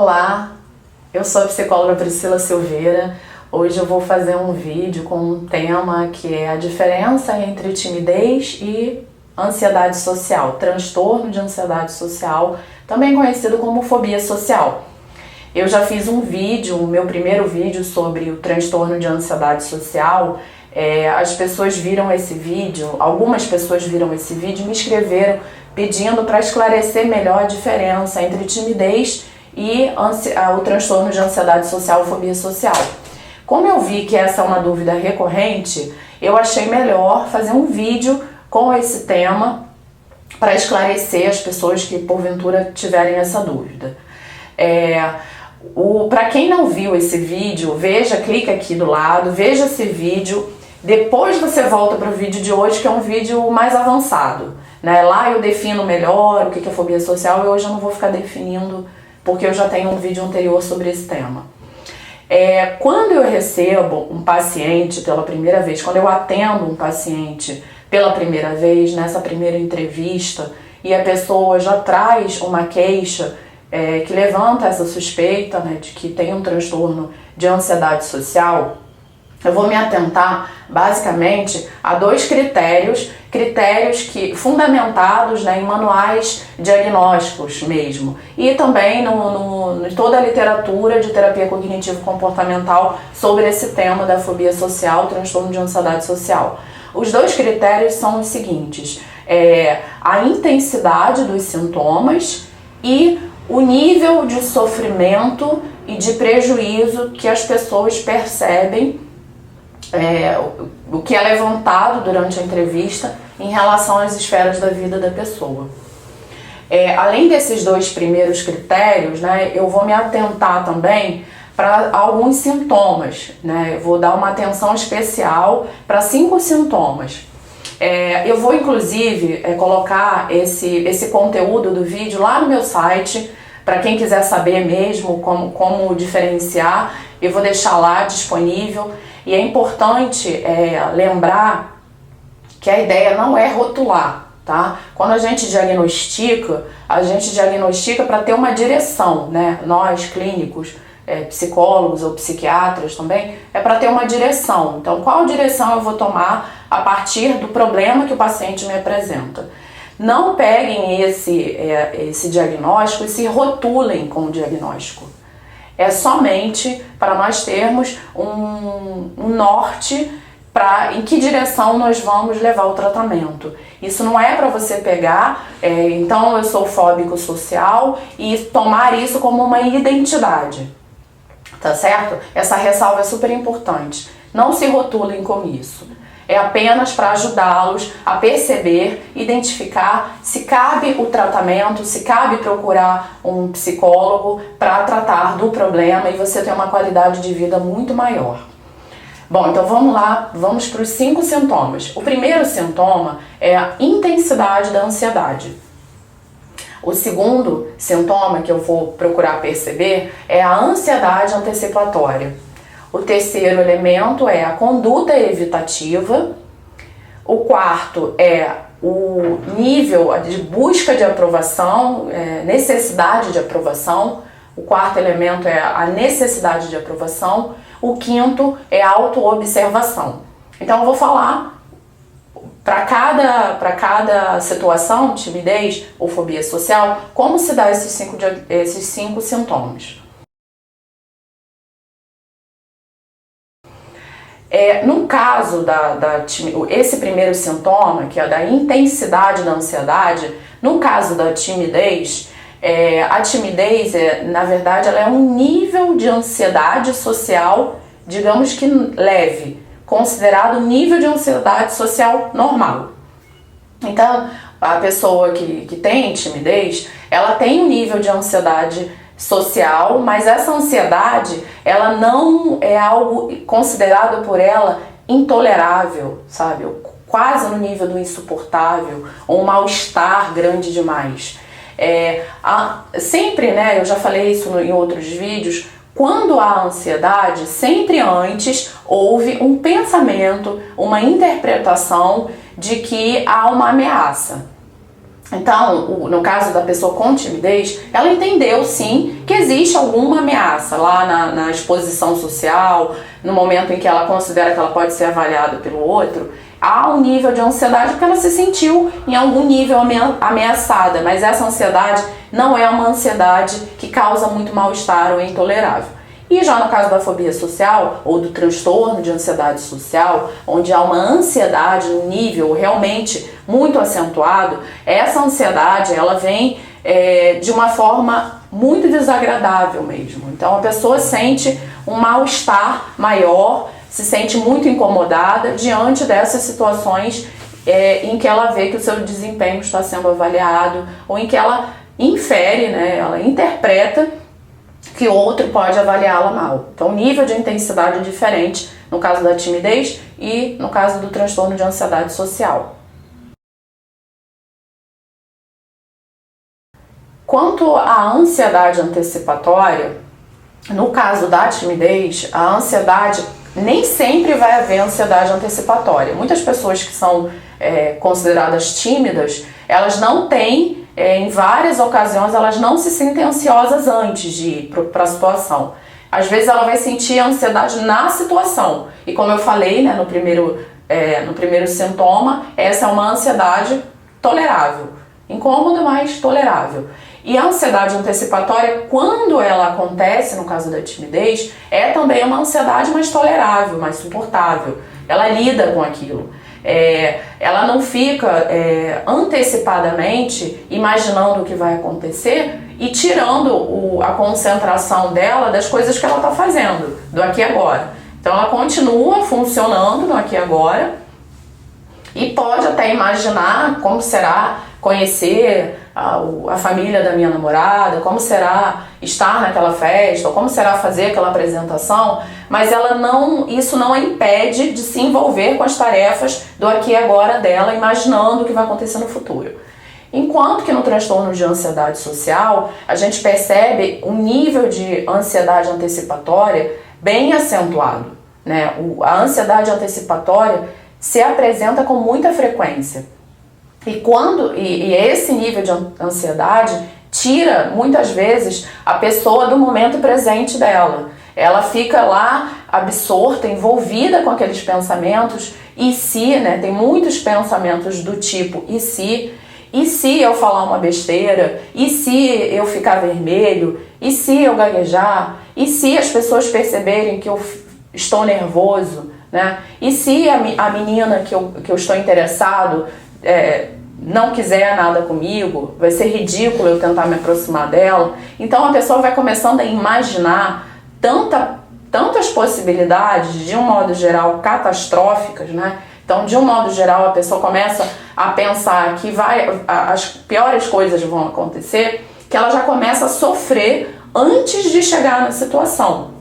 Olá, eu sou a psicóloga Priscila Silveira. Hoje eu vou fazer um vídeo com um tema que é a diferença entre timidez e ansiedade social, transtorno de ansiedade social, também conhecido como fobia social. Eu já fiz um vídeo, o meu primeiro vídeo sobre o transtorno de ansiedade social. As pessoas viram esse vídeo, algumas pessoas viram esse vídeo e me escreveram pedindo para esclarecer melhor a diferença entre timidez e o transtorno de ansiedade social, fobia social. Como eu vi que essa é uma dúvida recorrente, eu achei melhor fazer um vídeo com esse tema para esclarecer as pessoas que porventura tiverem essa dúvida. Para quem não viu esse vídeo, clica aqui do lado, veja esse vídeo, depois você volta para o vídeo de hoje, que é um vídeo mais avançado, né? Lá eu defino melhor o que é fobia social e hoje eu não vou ficar definindo, porque eu já tenho um vídeo anterior sobre esse tema. Quando eu recebo um paciente pela primeira vez, quando eu atendo um paciente pela primeira vez, nessa primeira entrevista, e a pessoa já traz uma queixa que levanta essa suspeita, né, de que tem um transtorno de ansiedade social, eu vou me atentar basicamente a dois critérios que fundamentados, né, em manuais diagnósticos mesmo, e também em toda a literatura de terapia cognitivo-comportamental sobre esse tema da fobia social, transtorno de ansiedade social. Os dois critérios são os seguintes: a intensidade dos sintomas e o nível de sofrimento e de prejuízo que as pessoas percebem, o que é levantado durante a entrevista em relação às esferas da vida da pessoa. Além desses dois primeiros critérios, né, eu vou me atentar também para alguns sintomas, né? Eu vou dar uma atenção especial para 5 sintomas. Eu vou inclusive colocar esse conteúdo do vídeo lá no meu site, para quem quiser saber mesmo como diferenciar, eu vou deixar lá disponível. E é importante lembrar que a ideia não é rotular, tá? Quando a gente diagnostica para ter uma direção, né? Nós, clínicos, psicólogos ou psiquiatras também, é para ter uma direção. Então, qual direção eu vou tomar a partir do problema que o paciente me apresenta? Não peguem esse diagnóstico e se rotulem com o diagnóstico. É somente para nós termos um norte em que direção nós vamos levar o tratamento. Isso não é para você pegar, então eu sou fóbico social, e tomar isso como uma identidade, tá certo? Essa ressalva é super importante. Não se rotulem com isso. É apenas para ajudá-los a perceber, identificar se cabe o tratamento, se cabe procurar um psicólogo para tratar do problema e você ter uma qualidade de vida muito maior. Bom, então vamos lá, vamos para os 5 sintomas. O primeiro sintoma é a intensidade da ansiedade. O segundo sintoma que eu vou procurar perceber é a ansiedade antecipatória. O terceiro elemento é a conduta evitativa. O quarto é o nível de busca de aprovação, necessidade de aprovação. O quarto elemento é a necessidade de aprovação. O quinto é a autoobservação. Então eu vou falar para cada situação, timidez ou fobia social, como se dá esses cinco sintomas. No caso esse primeiro sintoma, que é da intensidade da ansiedade, no caso da timidez, a timidez, na verdade, ela é um nível de ansiedade social, digamos que leve, considerado um nível de ansiedade social normal. Então, a pessoa que tem timidez, ela tem um nível de ansiedade social, mas essa ansiedade, ela não é algo considerado por ela intolerável, sabe? Quase no nível do insuportável, ou um mal-estar grande demais. Sempre, né, eu já falei isso em outros vídeos, quando há ansiedade, sempre antes houve um pensamento, uma interpretação de que há uma ameaça. Então, no caso da pessoa com timidez, ela entendeu sim que existe alguma ameaça lá na exposição social, no momento em que ela considera que ela pode ser avaliada pelo outro. Há um nível de ansiedade porque ela se sentiu em algum nível ameaçada, mas essa ansiedade não é uma ansiedade que causa muito mal-estar ou é intolerável. E já no caso da fobia social ou do transtorno de ansiedade social, onde há uma ansiedade no nível realmente muito acentuado, essa ansiedade ela vem de uma forma muito desagradável mesmo. Então a pessoa sente um mal-estar maior, se sente muito incomodada diante dessas situações em que ela vê que o seu desempenho está sendo avaliado ou em que ela infere, né, ela interpreta que outro pode avaliá-la mal. Então, o nível de intensidade é diferente no caso da timidez e no caso do transtorno de ansiedade social. Quanto à ansiedade antecipatória, no caso da timidez, a ansiedade nem sempre vai haver ansiedade antecipatória. Muitas pessoas que são consideradas tímidas, elas não têm, em várias ocasiões, elas não se sentem ansiosas antes de ir para a situação. Às vezes ela vai sentir a ansiedade na situação. E como eu falei, né, no primeiro sintoma, essa é uma ansiedade tolerável. Incômoda, mas tolerável. E a ansiedade antecipatória, quando ela acontece, no caso da timidez, é também uma ansiedade mais tolerável, mais suportável. Ela lida com aquilo. Ela não fica antecipadamente imaginando o que vai acontecer e tirando a concentração dela das coisas que ela está fazendo, do aqui e agora. Então ela continua funcionando no aqui e agora e pode até imaginar como será conhecer a família da minha namorada, como será estar naquela festa, ou como será fazer aquela apresentação, mas isso não a impede de se envolver com as tarefas do aqui e agora dela, imaginando o que vai acontecer no futuro. Enquanto que no transtorno de ansiedade social, a gente percebe um nível de ansiedade antecipatória bem acentuado, né? A ansiedade antecipatória se apresenta com muita frequência. E esse nível de ansiedade tira, muitas vezes, a pessoa do momento presente dela. Ela fica lá absorta, envolvida com aqueles pensamentos, e se, né, tem muitos pensamentos do tipo, e se eu falar uma besteira, e se eu ficar vermelho, e se eu gaguejar, e se as pessoas perceberem que eu estou nervoso, né? E se a menina que eu estou interessado não quiser nada comigo, vai ser ridículo eu tentar me aproximar dela. Então a pessoa vai começando a imaginar tantas possibilidades, de um modo geral catastróficas, né? Então, de um modo geral, a pessoa começa a pensar que as piores coisas vão acontecer, que ela já começa a sofrer antes de chegar na situação.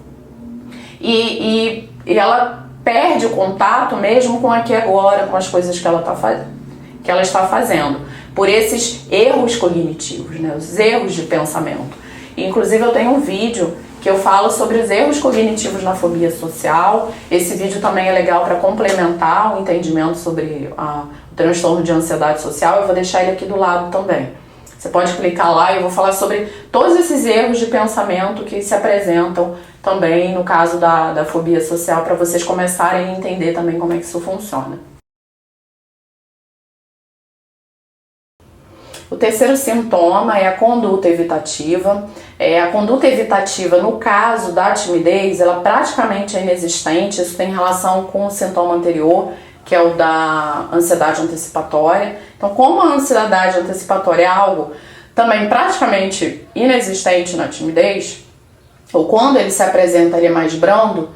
E ela perde o contato mesmo com aqui e agora, com as coisas que ela está fazendo, por esses erros cognitivos, né? Os erros de pensamento. E, inclusive, eu tenho um vídeo que eu falo sobre os erros cognitivos na fobia social. Esse vídeo também é legal para complementar o entendimento sobre o transtorno de ansiedade social. Eu vou deixar ele aqui do lado também. Você pode clicar lá e eu vou falar sobre todos esses erros de pensamento que se apresentam também no caso da fobia social, para vocês começarem a entender também como é que isso funciona. O terceiro sintoma é a conduta evitativa. A conduta evitativa, no caso da timidez, ela praticamente é inexistente. Isso tem relação com o sintoma anterior, que é o da ansiedade antecipatória. Então, como a ansiedade antecipatória é algo também praticamente inexistente na timidez, ou quando ele se apresenta, ele é mais brando,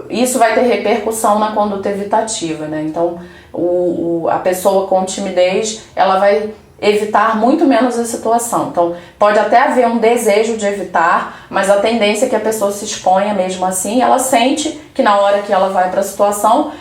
isso vai ter repercussão na conduta evitativa, né? Então, a pessoa com timidez, ela vai evitar muito menos a situação. Então, pode até haver um desejo de evitar, mas a tendência é que a pessoa se exponha mesmo assim. Ela sente que na hora que ela vai para a situação,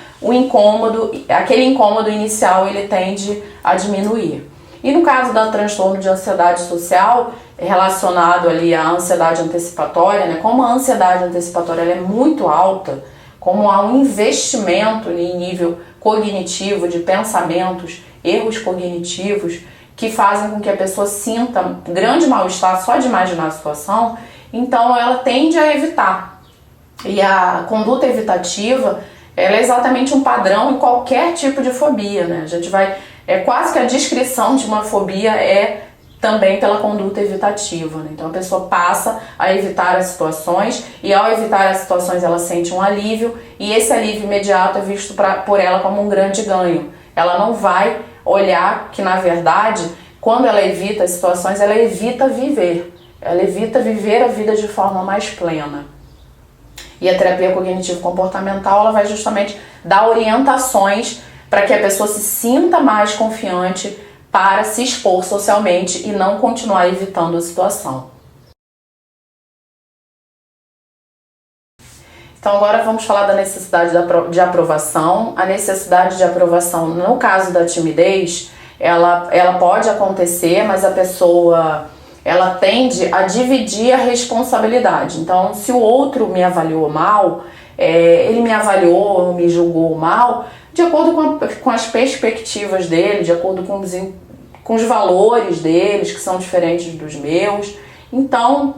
aquele incômodo inicial, ele tende a diminuir. E no caso do transtorno de ansiedade social, relacionado ali à ansiedade antecipatória, né? Como a ansiedade antecipatória ela é muito alta, como há um investimento em nível cognitivo, de pensamentos, erros cognitivos, que fazem com que a pessoa sinta grande mal-estar só de imaginar a situação, então ela tende a evitar. E a conduta evitativa, ela é exatamente um padrão em qualquer tipo de fobia, né? A gente vai, é quase que a descrição de uma fobia é também pela conduta evitativa, né? Então a pessoa passa a evitar as situações e ao evitar as situações ela sente um alívio e esse alívio imediato é visto por ela como um grande ganho. Ela não vai olhar que na verdade, quando ela evita as situações, ela evita viver. Ela evita viver a vida de forma mais plena. E a terapia cognitivo-comportamental ela vai justamente dar orientações para que a pessoa se sinta mais confiante para se expor socialmente e não continuar evitando a situação. Então agora vamos falar da necessidade de aprovação. A necessidade de aprovação, no caso da timidez, ela pode acontecer, mas a pessoa ela tende a dividir a responsabilidade. Então, se o outro me avaliou mal, ele me avaliou, me julgou mal, de acordo com as perspectivas dele, de acordo com os valores deles, que são diferentes dos meus. Então,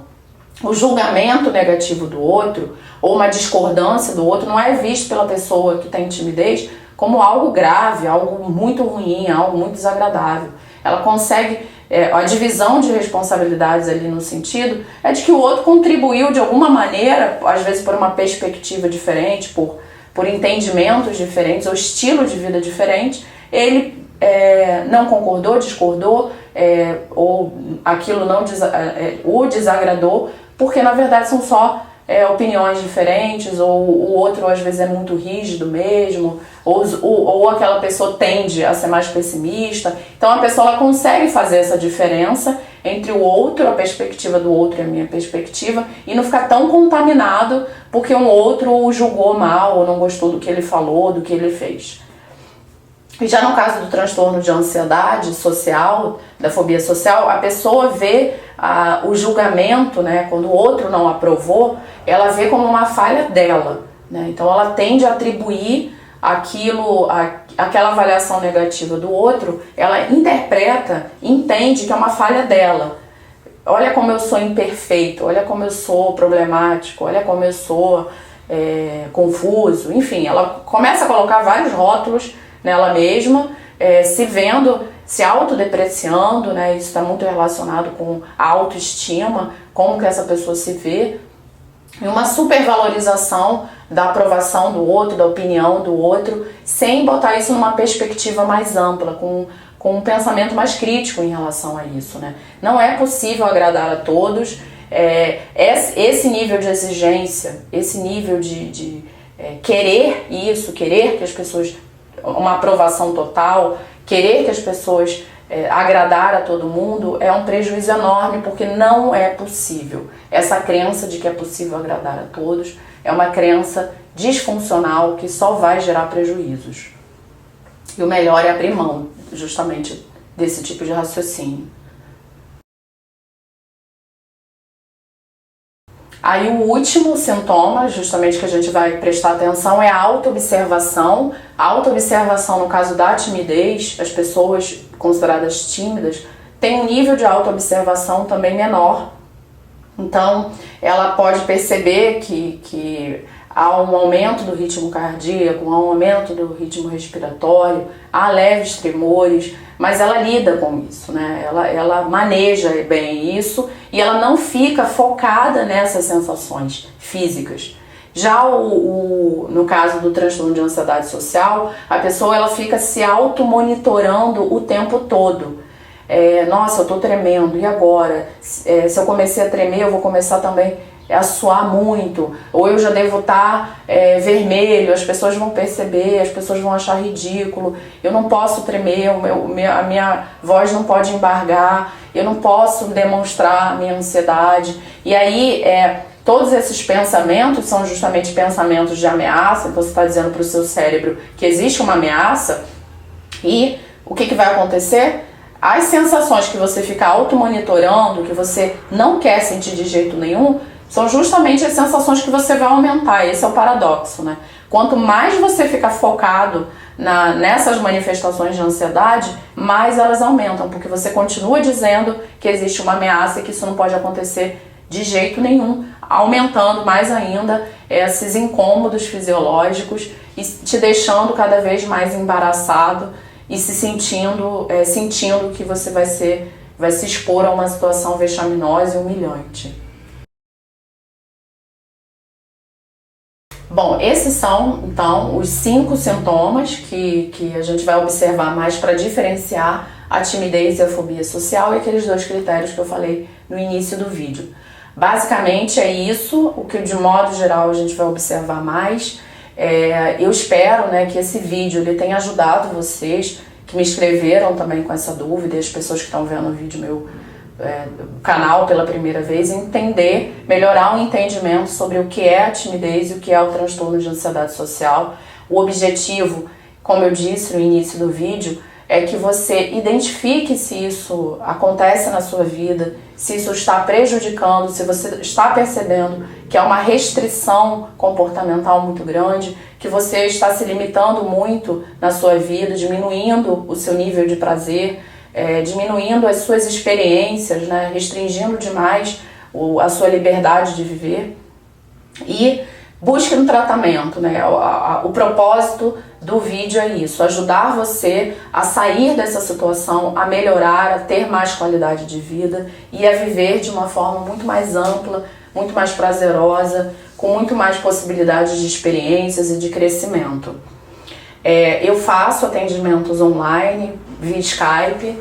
o julgamento negativo do outro, ou uma discordância do outro, não é visto pela pessoa que tem timidez como algo grave, algo muito ruim, algo muito desagradável. Ela consegue, a divisão de responsabilidades ali no sentido é de que o outro contribuiu de alguma maneira, às vezes por uma perspectiva diferente, por entendimentos diferentes ou estilo de vida diferente, ele não concordou, discordou, ou aquilo não o desagradou, porque na verdade são só opiniões diferentes, ou o outro às vezes é muito rígido mesmo, ou aquela pessoa tende a ser mais pessimista. Então a pessoa ela consegue fazer essa diferença entre o outro, a perspectiva do outro e a minha perspectiva, e não ficar tão contaminado porque um outro o julgou mal ou não gostou do que ele falou, do que ele fez. E já no caso do transtorno de ansiedade social, da fobia social, a pessoa vê o julgamento, né, quando o outro não aprovou, ela vê como uma falha dela, né? Então ela tende a atribuir aquela avaliação negativa do outro, ela interpreta, entende que é uma falha dela. Olha como eu sou imperfeito, olha como eu sou problemático, olha como eu sou confuso, enfim, ela começa a colocar vários rótulos nela mesma, se vendo, se autodepreciando, né? Isso está muito relacionado com a autoestima, como que essa pessoa se vê, e uma supervalorização da aprovação do outro, da opinião do outro, sem botar isso numa perspectiva mais ampla, com um pensamento mais crítico em relação a isso, né? Não é possível agradar a todos, esse nível de exigência, esse nível de querer isso, querer que as pessoas, uma aprovação total, querer que as pessoas agradar a todo mundo é um prejuízo enorme, porque não é possível. Essa crença de que é possível agradar a todos é uma crença disfuncional que só vai gerar prejuízos. E o melhor é abrir mão justamente desse tipo de raciocínio. Aí o último sintoma, justamente que a gente vai prestar atenção, é a autoobservação. A autoobservação, no caso da timidez, as pessoas consideradas tímidas têm um nível de autoobservação também menor. Então, ela pode perceber que há um aumento do ritmo cardíaco, há um aumento do ritmo respiratório, há leves tremores, mas ela lida com isso, né? Ela maneja bem isso e ela não fica focada nessas sensações físicas. Já no caso do transtorno de ansiedade social, a pessoa ela fica se automonitorando o tempo todo. Nossa, eu tô tremendo, e agora? Se eu comecei a tremer, eu vou começar também a suar muito, ou eu já devo estar vermelho, as pessoas vão perceber, as pessoas vão achar ridículo, eu não posso tremer, a minha voz não pode embargar, eu não posso demonstrar a minha ansiedade. E aí, todos esses pensamentos são justamente pensamentos de ameaça. Então você está dizendo para o seu cérebro que existe uma ameaça, e o que vai acontecer? As sensações que você fica automonitorando, que você não quer sentir de jeito nenhum, são justamente as sensações que você vai aumentar. Esse é o paradoxo, né? Quanto mais você fica focado nessas manifestações de ansiedade, mais elas aumentam, porque você continua dizendo que existe uma ameaça e que isso não pode acontecer de jeito nenhum, aumentando mais ainda esses incômodos fisiológicos e te deixando cada vez mais embaraçado e se sentindo que você vai se expor a uma situação vexaminosa e humilhante. Bom, esses são, então, os 5 sintomas que a gente vai observar mais para diferenciar a timidez e a fobia social e aqueles 2 critérios que eu falei no início do vídeo. Basicamente é isso, o que de modo geral a gente vai observar mais. Eu espero, né, que esse vídeo ele tenha ajudado vocês que me escreveram também com essa dúvida e as pessoas que estão vendo o vídeo meu canal pela primeira vez, entender, melhorar o entendimento sobre o que é a timidez e o que é o transtorno de ansiedade social. O objetivo, como eu disse no início do vídeo, é que você identifique se isso acontece na sua vida, se isso está prejudicando, se você está percebendo que é uma restrição comportamental muito grande, que você está se limitando muito na sua vida, diminuindo o seu nível de prazer, diminuindo as suas experiências, né, restringindo demais a sua liberdade de viver. E busque um tratamento, né? O propósito do vídeo é isso, ajudar você a sair dessa situação, a melhorar, a ter mais qualidade de vida e a viver de uma forma muito mais ampla, muito mais prazerosa, com muito mais possibilidades de experiências e de crescimento. Eu faço atendimentos online, via Skype.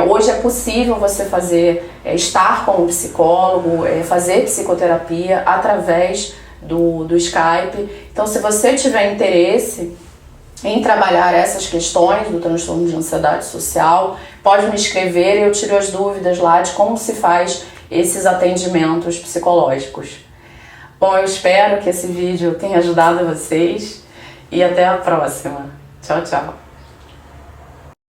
Hoje é possível você estar com um psicólogo, fazer psicoterapia através do Skype. Então, se você tiver interesse em trabalhar essas questões do transtorno de ansiedade social, pode me escrever e eu tiro as dúvidas lá de como se faz esses atendimentos psicológicos. Bom, eu espero que esse vídeo tenha ajudado vocês e até a próxima. Tchau, tchau.